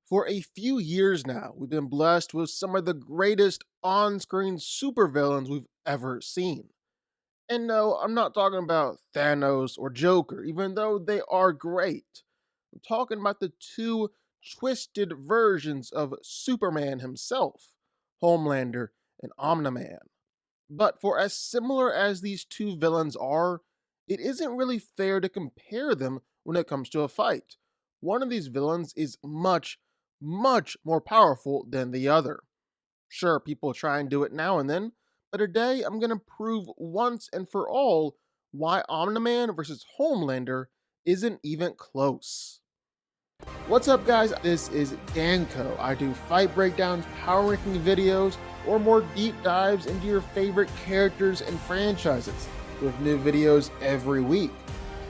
For a few years now, we've been blessed with some of the greatest on screen supervillains we've ever seen. And no, I'm not talking about Thanos or Joker, even though they are great. I'm talking about the two twisted versions of Superman himself, Homelander and Omni-Man. But for as similar as these two villains are, it isn't really fair to compare them when it comes to a fight. One of these villains is much more powerful than the other. Sure, people try and do it now and then, but today I'm going to prove once and for all why Omni-Man versus Homelander isn't even close. What's up, guys? This is DanCo. I do fight breakdowns, power ranking videos, or more deep dives into your favorite characters and franchises with new videos every week.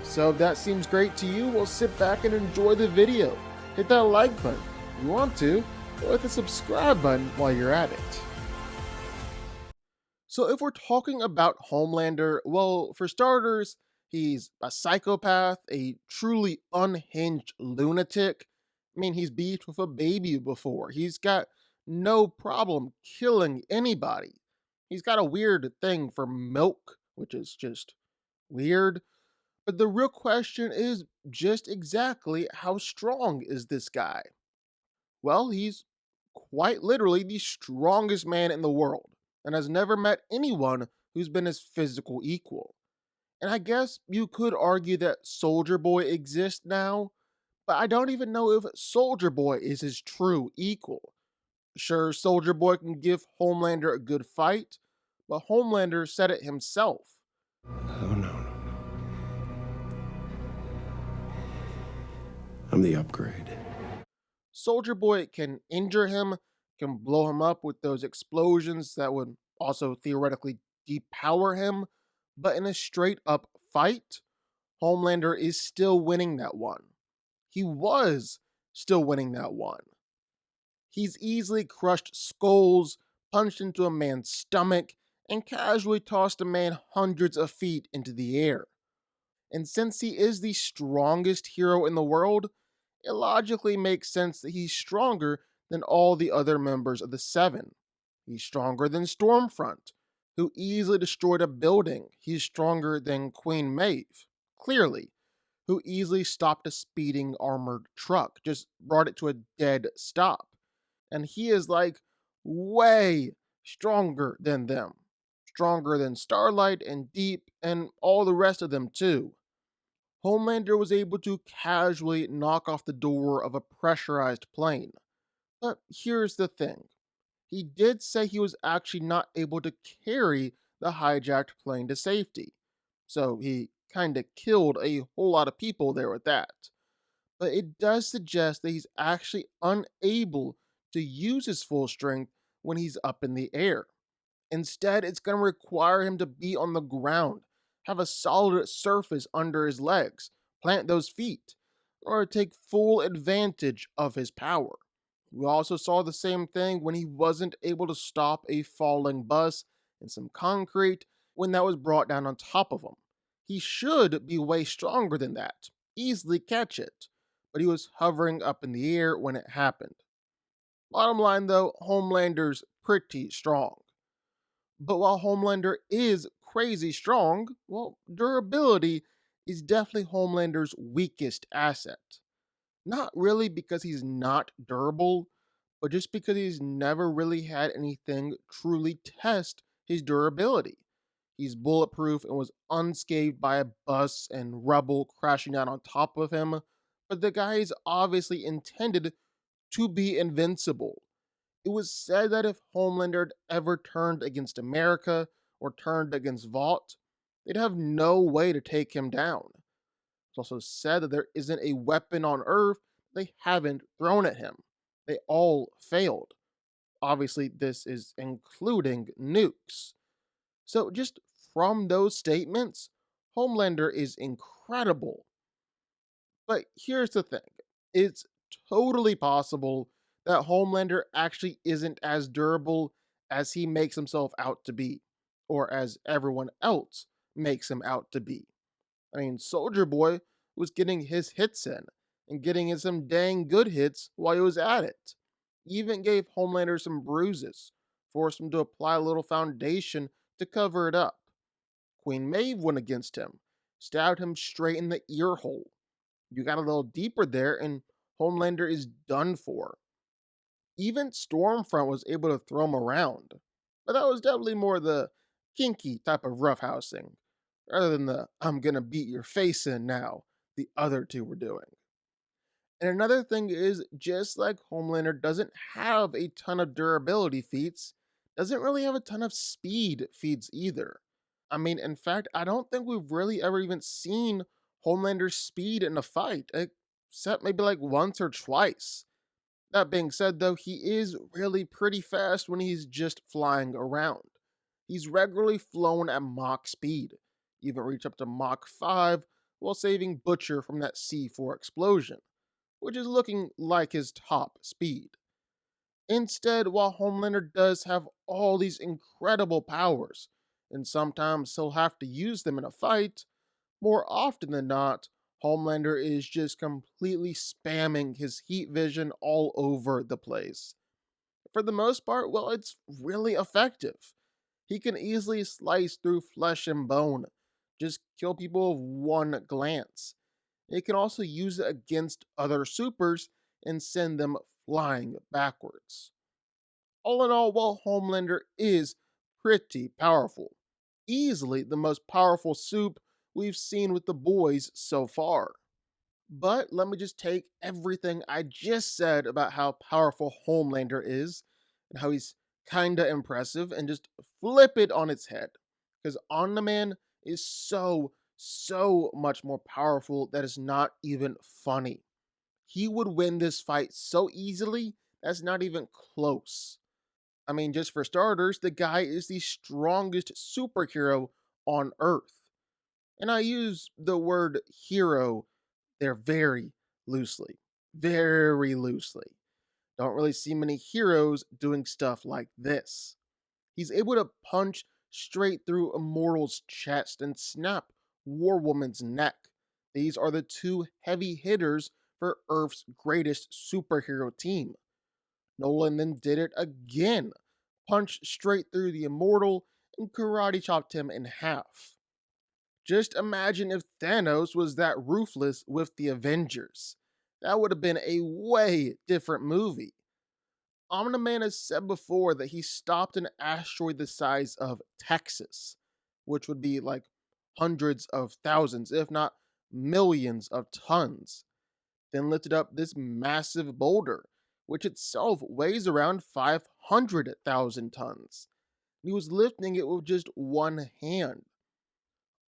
So if that seems great to you, well, sit back and enjoy the video. Hit that like button if you want to, or hit the subscribe button while you're at it. So if we're talking about Homelander, well, for starters, he's a psychopath, a truly unhinged lunatic. I mean, he's beefed with a baby before. He's got no problem killing anybody. He's got a weird thing for milk, which is just weird. But the real question is just exactly how strong is this guy? Well, he's quite literally the strongest man in the world and has never met anyone who's been his physical equal. And I guess you could argue that Soldier Boy exists now, but I don't even know if Soldier Boy is his true equal. Sure, Soldier Boy can give Homelander a good fight, but Homelander said it himself. Oh, no. I'm the upgrade. Soldier Boy can injure him, can blow him up with those explosions that would also theoretically depower him, but in a straight up fight, Homelander is still winning that one. He was still winning that one. He's easily crushed skulls, punched into a man's stomach, and casually tossed a man hundreds of feet into the air. And since he is the strongest hero in the world, it logically makes sense that he's stronger than all the other members of the Seven. He's stronger than Stormfront, who easily destroyed a building. He's stronger than Queen Maeve, clearly, who easily stopped a speeding armored truck, just brought it to a dead stop. And he is like way stronger than them, stronger than Starlight and Deep and all the rest of them too. Homelander was able to casually knock off the door of a pressurized plane. But here's the thing, he did say he was actually not able to carry the hijacked plane to safety. So he kinda killed a whole lot of people there with that. But it does suggest that he's actually unable to use his full strength when he's up in the air. Instead, it's going to require him to be on the ground, have a solid surface under his legs, plant those feet, or take full advantage of his power. We also saw the same thing when he wasn't able to stop a falling bus in some concrete when that was brought down on top of him. He should be way stronger than that, easily catch it, but he was hovering up in the air when it happened. Bottom line though, Homelander's pretty strong. But while Homelander is crazy strong, well, durability is definitely Homelander's weakest asset. Not really because he's not durable, but just because he's never really had anything truly test his durability. He's bulletproof and was unscathed by a bus and rubble crashing down on top of him, but the guy is obviously intended to be invincible. It was said that if Homelander had ever turned against America or turned against Vought, they'd have no way to take him down. It's also said that there isn't a weapon on Earth they haven't thrown at him. They all failed. Obviously, this is including nukes. So, just from those statements, Homelander is incredible. But here's the thing, it's totally possible that Homelander actually isn't as durable as he makes himself out to be, or as everyone else makes him out to be. I mean, Soldier Boy was getting his hits in, and getting in some dang good hits while he was at it. He even gave Homelander some bruises, forced him to apply a little foundation to cover it up. Queen Maeve went against him, stabbed him straight in the ear hole. You got a little deeper there, and Homelander is done for. Even Stormfront was able to throw him around, but that was definitely more the kinky type of roughhousing, rather than the I'm gonna beat your face in now the other two were doing. And another thing is, just like Homelander doesn't have a ton of durability feats, doesn't really have a ton of speed feats either. I mean, in fact, I don't think we've really ever even seen Homelander's speed in a fight, except maybe like once or twice. That being said, though, he is really pretty fast when he's just flying around. He's regularly flown at Mach speed, even reached up to Mach 5 while saving Butcher from that C4 explosion, which is looking like his top speed. Instead, while Homelander does have all these incredible powers, and sometimes he'll have to use them in a fight, more often than not, Homelander is just completely spamming his heat vision all over the place. For the most part, well, it's really effective. He can easily slice through flesh and bone, just kill people with one glance. He can also use it against other supers and send them flying backwards. All in all, while Homelander is pretty powerful, easily the most powerful soup we've seen with the boys so far. But let me just take everything I just said about how powerful Homelander is and how he's kinda impressive and just flip it on its head. Because Omni-Man is so much more powerful that is not even funny. He would win this fight so easily, that's not even close. I mean, just for starters, the guy is the strongest superhero on Earth. And I use the word hero there very loosely. Very loosely. Don't really see many heroes doing stuff like this. He's able to punch straight through Immortal's chest and snap War Woman's neck. These are the two heavy hitters for Earth's greatest superhero team. Nolan then did it again, punched straight through the Immortal and karate chopped him in half. Just imagine if Thanos was that ruthless with the Avengers. That would have been a way different movie. Omni-Man has said before that he stopped an asteroid the size of Texas, which would be like hundreds of thousands, if not millions of tons, then lifted up this massive boulder, which itself weighs around 500,000 tons. He was lifting it with just one hand.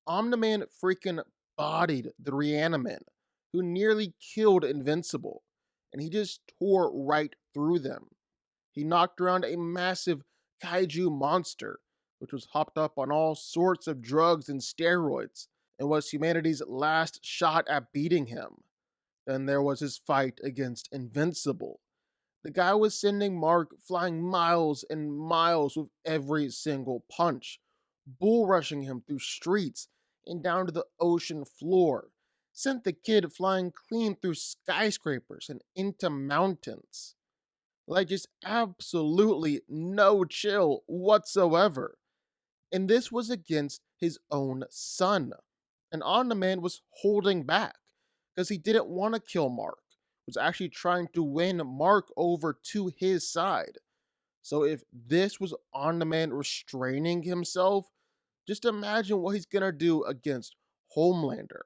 Omni-Man freaking bodied the Reaniman, who nearly killed Invincible, and he just tore right through them. He knocked around a massive kaiju monster, which was hopped up on all sorts of drugs and steroids, and was humanity's last shot at beating him. Then there was his fight against Invincible. The guy was sending Mark flying miles and miles with every single punch, bull rushing him through streets and down to the ocean floor, sent the kid flying clean through skyscrapers and into mountains. Like, just absolutely no chill whatsoever. And this was against his own son. And Omni-Man was holding back because he didn't want to kill Mark. Was actually trying to win Mark over to his side. So if this was Omni-Man restraining himself, just imagine what he's gonna do against Homelander.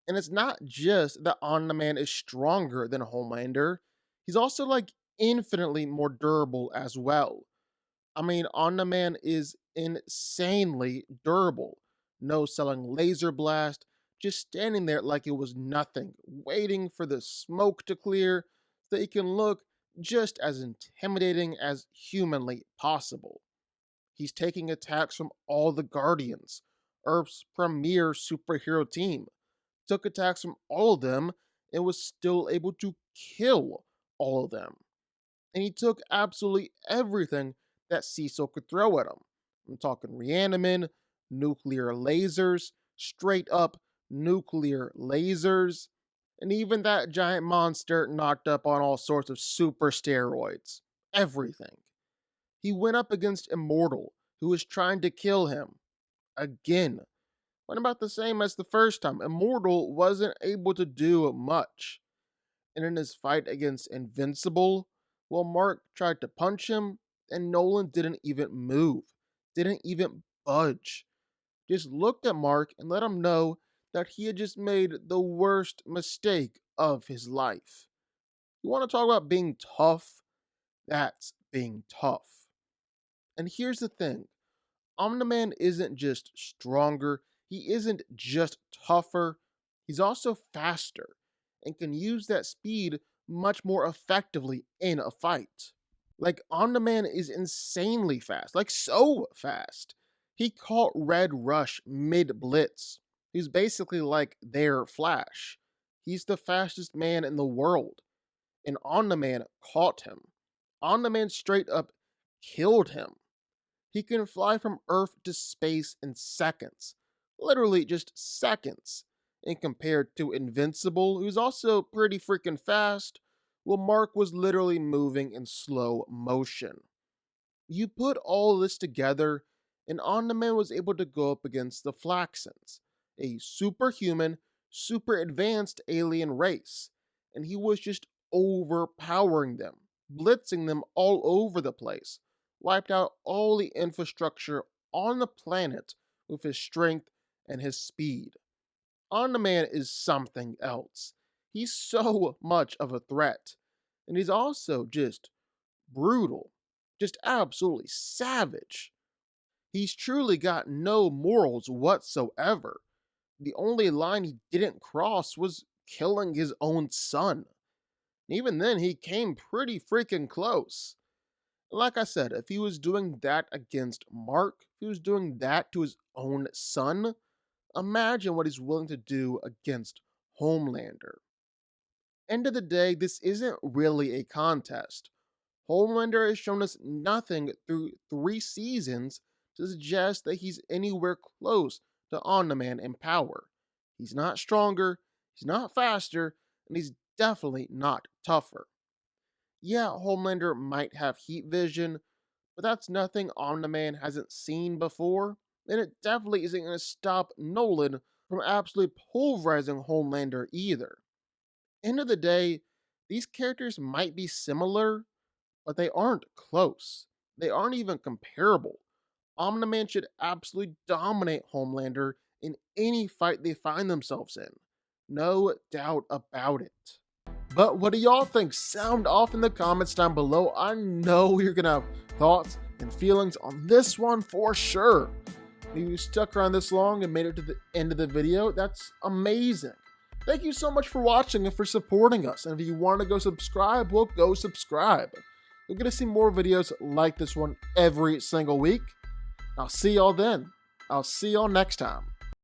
And it's not just that Omni-Man is stronger than Homelander, he's also like infinitely more durable as well. I mean, Omni-Man is insanely durable. No selling laser blast, just standing there like it was nothing, waiting for the smoke to clear so that he can look just as intimidating as humanly possible. He's taking attacks from all the Guardians, Earth's premier superhero team, took attacks from all of them, and was still able to kill all of them. And he took absolutely everything that Cecil could throw at him. I'm talking Reaniman, nuclear lasers, straight up nuclear lasers. And even that giant monster knocked up on all sorts of super steroids. Everything. He went up against Immortal, who was trying to kill him. Again. Went about the same as the first time. Immortal wasn't able to do much. And in his fight against Invincible, well, Mark tried to punch him, and Nolan didn't even move, didn't even budge. Just looked at Mark and let him know that he had just made the worst mistake of his life. You want to talk about being tough? That's being tough. And here's the thing, Omni-Man isn't just stronger, he isn't just tougher, he's also faster and can use that speed much more effectively in a fight. Like, Omni-Man is insanely fast, like so fast. He caught Red Rush mid blitz. He's basically like their Flash. He's the fastest man in the world. And Omni-Man caught him. Omni-Man straight up killed him. He can fly from Earth to space in seconds. Literally just seconds. And compared to Invincible, who's also pretty freaking fast, well, Mark was literally moving in slow motion. You put all this together, and Omni-Man was able to go up against the Flaxans, a superhuman, super advanced alien race, and he was just overpowering them, blitzing them all over the place, wiped out all the infrastructure on the planet with his strength and his speed. Omni-Man is something else. He's so much of a threat, and he's also just brutal, just absolutely savage. He's truly got no morals whatsoever. The only line he didn't cross was killing his own son. Even then, he came pretty freaking close. Like I said, if he was doing that against Mark, if he was doing that to his own son, imagine what he's willing to do against Homelander. End of the day, this isn't really a contest. Homelander has shown us nothing through 3 seasons to suggest that he's anywhere close to Omni-Man in power. He's not stronger, he's not faster, and he's definitely not tougher. Yeah, Homelander might have heat vision, but that's nothing Omni-Man hasn't seen before, and it definitely isn't going to stop Nolan from absolutely pulverizing Homelander either. End of the day, these characters might be similar, but they aren't close. They aren't even comparable. Omni-Man should absolutely dominate Homelander in any fight they find themselves in. No doubt about it. But what do y'all think? Sound off in the comments down below. I know you're gonna have thoughts and feelings on this one for sure. If you stuck around this long and made it to the end of the video, that's amazing. Thank you so much for watching and for supporting us. And if you want to go subscribe, well, go subscribe. You're going to see more videos like this one every single week. I'll see y'all then. I'll see y'all next time.